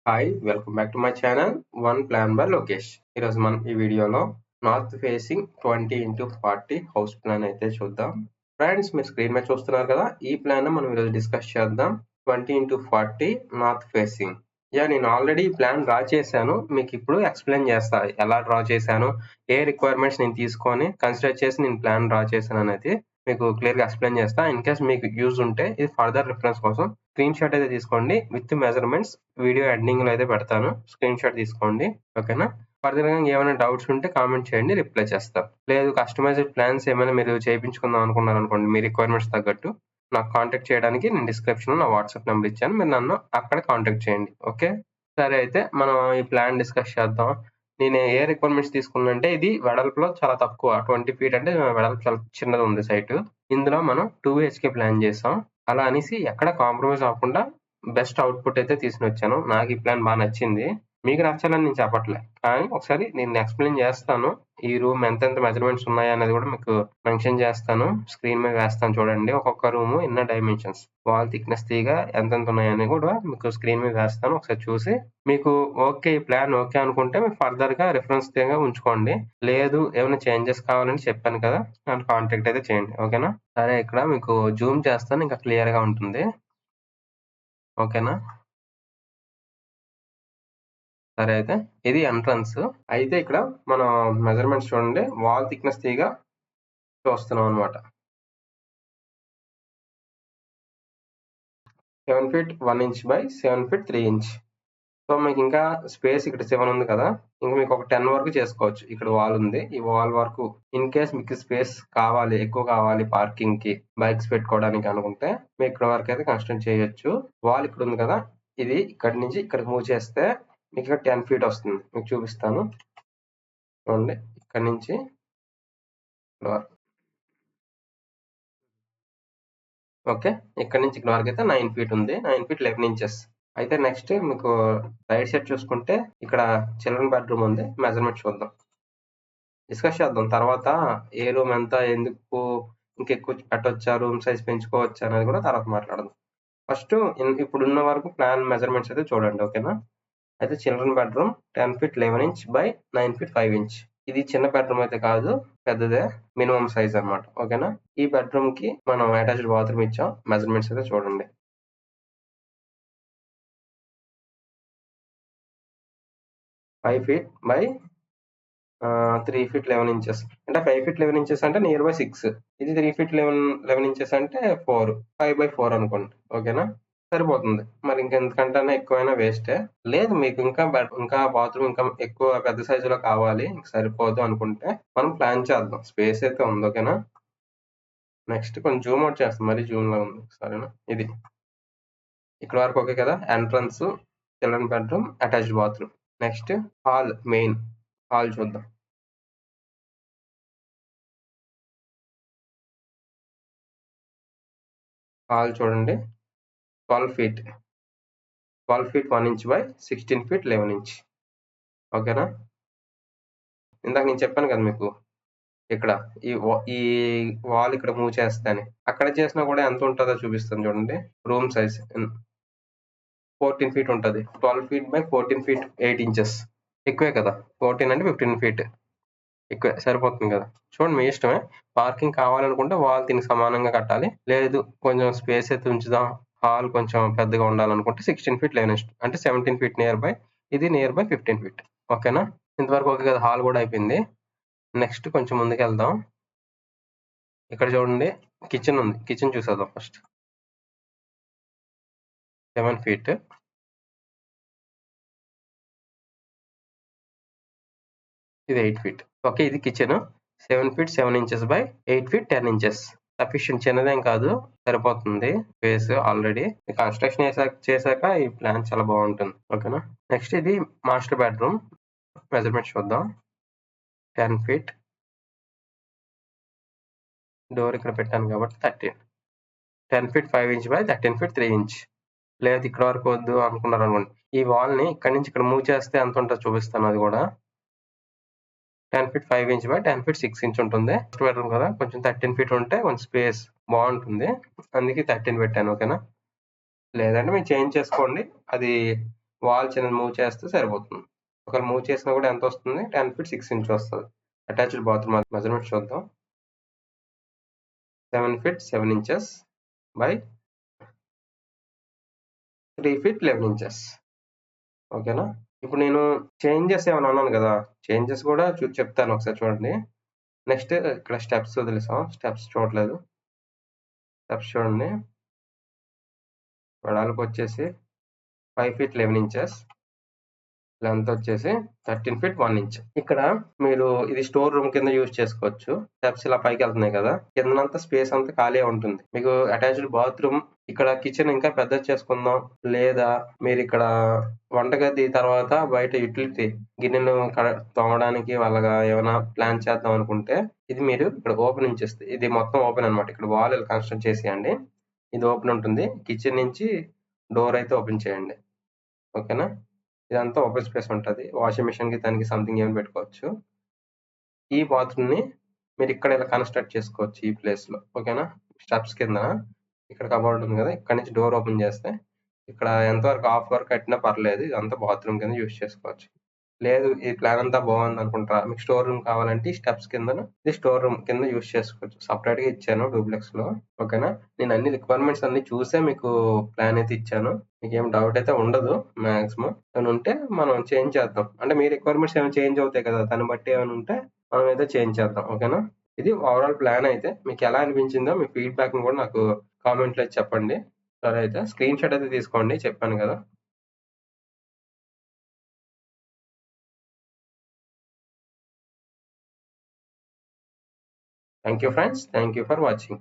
Hi welcome back to my channel one plan by Lokesh. ఈరోజు మనం ఈ వీడియోలో north facing 20x40 house plan అయితే చూద్దాం. ఫ్రెండ్స్, మీరు స్క్రీన్ మీద చూస్తున్నారు కదా, ఈ ప్లాన్ మనం ఈరోజు డిస్కస్ చేద్దాం. 20x40 north facing. నేను ఆల్రెడీ ప్లాన్ డ్రా చేశాను, మీకు ఇప్పుడు ఎక్స్ప్లెయిన్ చేస్తా ఎలా డ్రా చేశాను, ఏ రిక్వైర్మెంట్స్ నేను తీసుకొని కన్సిడర్ చేసి నేను ప్లాన్ డ్రా చేశాను అనేది మీకు క్లియర్ గా ఎక్స్ప్లెయిన్ చేస్తా. ఇన్ కేస్ మీకు యూజ్ ఉంటే ఇది ఫర్దర్ రిఫరెన్స్ కోసం స్క్రీన్ షాట్ అయితే తీసుకోండి. విత్ మెజర్మెంట్స్ వీడియో ఎండింగ్ లో అయితే పెడతాను, స్క్రీన్ షాట్ తీసుకోండి. ఓకేనా? ఫర్దర్ గా ఏమైనా డౌట్స్ ఉంటే కామెంట్ చేయండి, రిప్లై చేస్తాం. లేదు కస్టమైజ్డ్ ప్లాన్స్ ఏమైనా మీరు చేయించుకుందాం అనుకున్నారు అనుకోండి, మీ రిక్వైర్మెంట్స్ తగ్గట్టు నాకు కాంటాక్ట్ చేయడానికి నేను డిస్క్రిప్షన్ లో నా వాట్సాప్ నెంబర్ ఇచ్చాను, మీరు నన్ను అక్కడ కాంటాక్ట్ చేయండి. ఓకే, సరే అయితే మనం ఈ ప్లాన్ డిస్కస్ చేద్దాం. నేను ఏ రిక్వైర్మెంట్స్ తీసుకున్నానంటే, ఇది వెడల్పులో చాలా తక్కువ, 20 feet అంటే వెడల్పు చాలా చిన్నది ఉంది సైట్. ఇందులో మనం 2 BHK ప్లాన్ చేసాం. అలా అనేసి ఎక్కడ కాంప్రమైజ్ అవ్వకుండా బెస్ట్ అవుట్పుట్ అయితే తీసుకుని వచ్చాను. నాకు ఈ ప్లాన్ బాగా నచ్చింది. మీకు నచ్చాలని నేను చెప్పట్లే, కానీ ఒకసారి నేను ఎక్స్ప్లెయిన్ చేస్తాను. ఈ రూమ్ ఎంతెంత మెజర్మెంట్స్ ఉన్నాయి అనేది కూడా మీకు మెన్షన్ చేస్తాను, స్క్రీన్ మీద వేస్తాను చూడండి. ఒక్కొక్క రూమ్ ఇన్న డైమెన్షన్స్, వాల్ థిక్నెస్ తీగా ఎంతెంత ఉన్నాయని కూడా మీకు స్క్రీన్ మీద వేస్తాను. ఒకసారి చూసి మీకు ఓకే, ఈ ప్లాన్ ఓకే అనుకుంటే మీరు ఫర్దర్ గా రిఫరెన్స్ తీగా ఉంచుకోండి. లేదు ఏమైనా చేంజెస్ కావాలని చెప్పాను కదా, నన్ను కాంటాక్ట్ అయితే చేయండి. ఓకేనా? సరే, ఇక్కడ మీకు జూమ్ చేస్తాను, ఇంకా క్లియర్ గా ఉంటుంది. ఓకేనా? సరే అయితే ఇది ఎంట్రన్స్. అయితే ఇక్కడ మనం మెజర్మెంట్స్ చూడండి, వాల్ థిక్నెస్ తీగా చూస్తున్నాం అనమాట. 7 feet 1 inch by 7 feet 3 inch. So మీకు ఇంకా స్పేస్ ఇక్కడ 7 ఉంది కదా, ఇంకా మీకు ఒక 10 వరకు చేసుకోవచ్చు. ఇక్కడ వాల్ ఉంది, ఈ వాల్ వరకు ఇన్ కేస్ మీకు స్పేస్ కావాలి, ఎక్కువ కావాలి పార్కింగ్ కి, బైక్స్ పెట్టుకోవడానికి అనుకుంటే మీరు ఇక్కడ వరకు అయితే కన్స్ట్రక్ట్ చేయొచ్చు. వాల్ ఇక్కడ ఉంది కదా, ఇది ఇక్కడ నుంచి ఇక్కడ మూవ్ చేస్తే మీకు ఇక్కడ 10 feet వస్తుంది. మీకు చూపిస్తాను చూడండి, ఇక్కడ నుంచి ఇక్కడ వరకు. ఓకే, ఇక్కడ నుంచి ఇక్కడ వరకు అయితే 9 feet ఉంది, 9 feet 11 inches. అయితే నెక్స్ట్ మీకు రైట్ సైడ్ చూసుకుంటే ఇక్కడ చిల్డ్రన్ బెడ్రూమ్ ఉంది. మెజర్మెంట్ చూద్దాం, డిస్కస్ చేద్దాం. తర్వాత ఏ రూమ్ ఎంత, ఎందుకు ఇంకెక్కువ పెట్టొచ్చా, రూమ్ సైజ్ పెంచుకోవచ్చా అనేది కూడా తర్వాత మాట్లాడదాం. ఫస్ట్ ఇప్పుడున్న వరకు ప్లాన్ మెజర్మెంట్స్ అయితే చూడండి. ఓకేనా? అయితే children bedroom 10 feet 11 inch by 9 feet 5 inch. ఇది చిన్న బెడ్రూమ్ అయితే కాదు, పెద్దదే, మినిమం సైజ్ అన్నమాట. ఓకేనా? ఈ బెడ్రూమ్ కి మనం అటాచ్డ్ బాత్రూమ్ ఇచ్చాం. మెజర్మెంట్స్ అయితే చూడండి, 5 feet by 3 feet 11 inches. అంటే 5 feet 11 inches అంటే నియర్ బై 6. ఇది 3 feet 11 inches అంటే 4, 5 by 4 అనుకోండి. ఓకేనా? సరిపోతుంది. మరి ఇంకెంతకంటే ఎక్కువైనా వేస్టే. లేదు మీకు ఇంకా బాత్రూమ్ ఇంకా ఎక్కువ పెద్ద సైజులో కావాలి, సరిపోదు అనుకుంటే మనం ప్లాన్ చేద్దాం. స్పేస్ అయితే ఉంది. ఓకేనా? నెక్స్ట్ కొంచెం జూమ్ అవుట్ చేస్తాం, మరి జూమ్ లో ఉంది. సరేనా? ఇది ఇక్కడ వరకు ఓకే కదా. Entrance, children bedroom, attached bathroom. Next hall, main hall చూద్దాం. హాల్ చూడండి, 12 feet 1 inch by 16 feet 11 inch. ఓకేనా? ఇందాక నేను చెప్పాను కదా మీకు, ఇక్కడ ఈ వాల్ ఇక్కడ మూవ్ చేస్తాను, అక్కడ చేసినా కూడా ఎంత ఉంటుందో చూపిస్తాను చూడండి. రూమ్ సైజ్ 14 feet ఉంటుంది. 12 feet by 14 feet 8 inches. ఎక్కువే కదా, 14 అంటే 15 feet ఎక్కువే, సరిపోతుంది కదా. చూడండి, మీ ఇష్టమే. పార్కింగ్ కావాలనుకుంటే వాల్ దీనికి సమానంగా కట్టాలి, లేదు కొంచెం స్పేస్ అయితే ఉంచుదాం, హాల్ కొంచెం పెద్దగా ఉండాలనుకుంటే 16 feet 11 inch అంటే 17 feet నియర్ బై, ఇది నియర్ బై 15 feet. ఓకేనా? ఇంతవరకు ఓకే కదా, హాల్ కూడా అయిపోయింది. నెక్స్ట్ కొంచెం ముందుకు వెళ్దాం. ఇక్కడ చూడండి, కిచెన్ ఉంది. కిచెన్ చూసేద్దాం ఫస్ట్. 7 feet. ఇది 8 feet. ఓకే, ఇది kitchen. 7 feet 7 inches by 8 feet 10 inches. Sufficient, చిన్నదేం కాదు, సరిపోతుంది స్పేస్. ఆల్రెడీ కన్స్ట్రక్షన్ చేశాక ఈ ప్లాన్ చాలా బాగుంటుంది. ఓకేనా? నెక్స్ట్ ఇది మాస్టర్ బెడ్రూమ్. మెజర్మెంట్ చూద్దాం. 10 feet. డోర్ ఇక్కడ పెట్టాను కాబట్టి 13. 10 feet 5 inch by 13 feet 3 inch. లేదు ఇక్కడ వరకు వద్దు అనుకున్నారు అనుకోండి, ఈ వాల్ ని ఇక్కడ నుంచి ఇక్కడ మూవ్ చేస్తే ఎంత ఉంటుందో చూపిస్తాను. అది కూడా 10 feet 5 inch by 10 feet 6 inch ఉంటుంది. ఫస్ట్ బెడ్రూమ్ కదా, కొంచెం 13 feet ఉంటే కొంచెం స్పేస్ బాగుంటుంది, అందుకే 13 పెట్టాను. ఓకేనా? లేదంటే మీరు చేంజ్ చేసుకోండి, అది వాల్ చిన్నది మూవ్ చేస్తే సరిపోతుంది. ఒకవేళ మూవ్ చేసినా కూడా ఎంత వస్తుంది? 10 ఫీట్ 6 ఇంచ్ వస్తది. అటాచ్డ్ బాత్రూమ్ మెజర్‌మెంట్ చూద్దాం. 7 feet 7 inches by 3 feet 11 inches. ఓకేనా? ఇప్పుడు నేను చేంజెస్ ఏమన్నా అన్నాను కదా! చేంజెస్ కూడా చెప్తాను ఒకసారి చూడండి. నెక్స్ట్ ఇక్కడ స్టెప్స్ వదిలేసాం. స్టెప్స్ చూడలేదు. స్టెప్స్ చూడండి. వెడల్పు వచ్చేసి 5 ఫీట్ 11 ఇంచెస్. లెంత్ వచ్చేసి 13 ఫీట్ 1 ఇంచ్. ఇక్కడ మీరు ఇది స్టోర్ రూమ్ కింద యూజ్ చేసుకోవచ్చు. స్టెప్స్ ఇలా పైకి వెళ్తున్నాయి కదా! కిందనంతా స్పేస్ అంతా ఖాళీగా ఉంటుంది. మీకు అటాచ్డ్ బాత్రూమ్ ఇక్కడ కిచెన్ ఇంకా పెద్దది చేసుకుందాం, లేదా మీరు ఇక్కడ వంటగది తర్వాత బయట యుటిలిటీ గిన్నెలు తోమడానికి అలాగా ఏమైనా ప్లాన్ చేద్దాం అనుకుంటే ఇది మీరు ఇక్కడ ఓపెన్ ఉంచేస్తే ఇది మొత్తం ఓపెన్ అనమాట. ఇక్కడ వాల్ ఇలా కన్స్ట్రక్ట్ చేసేయండి. ఇది ఓపెన్ ఉంటుంది. కిచెన్ నుంచి డోర్ అయితే ఓపెన్ చేయండి. ఓకేనా? ఇదంతా ఓపెన్ స్పేస్ ఉంటది. వాషింగ్ మిషన్‌కి దానికి సంథింగ్ ఏమైనా పెట్టుకోవచ్చు. ఈ బాత్రూమ్‌ని మీరు ఇక్కడ ఇలా కన్‌స్ట్రక్ట్ చేసుకోవచ్చు ఈ ప్లేస్‌లో. ఓకేనా? స్టెప్స్ కింద ఇక్కడ కబోర్డ్ ఉంది కదా! ఇక్కడ నుంచి డోర్ ఓపెన్ చేస్తే ఇక్కడ ఎంతవరకు హాఫ్ వరకు కట్టినా పర్లేదు. ఇదంతా బాత్రూమ్ కింద యూజ్ చేసుకోవచ్చు. లేదు ఈ ప్లాన్ అంతా బాగుంది అనుకుంటారా? మీకు స్టోర్ రూమ్ కావాలంటే ఈ స్టెప్స్ కిందన ఇది స్టోర్ రూమ్ కింద యూజ్ చేసుకోవచ్చు. సెపరేట్‌గా ఇచ్చాను డూప్లెక్స్‌లో. ఓకేనా? నేను అన్ని రిక్వైర్మెంట్స్ అన్ని చూసే మీకు ప్లాన్ అయితే ఇచ్చాను. మీకేం డౌట్ అయితే ఉండదు మాక్సిమం. ఏమైనా ఉంటే మనం చేంజ్ చేద్దాం. అంటే మీ రిక్వైర్మెంట్స్ ఏమైనా చేంజ్ అవుతాయి కదా! దాన్ని బట్టి ఏమైనా ఉంటే మనం అయితే చేంజ్ చేద్దాం. ఓకేనా? ఇది ఓవరాల్ ప్లాన్ అయితే. మీకు ఎలా అనిపించిందో మీ ఫీడ్‌బ్యాక్‌ని కూడా నాకు కామెంట్‌లో అయితే చెప్పండి. సరే అయితే స్క్రీన్ షాట్ అయితే తీసుకోండి చెప్పాను కదా! Thank you friends. Thank you for watching.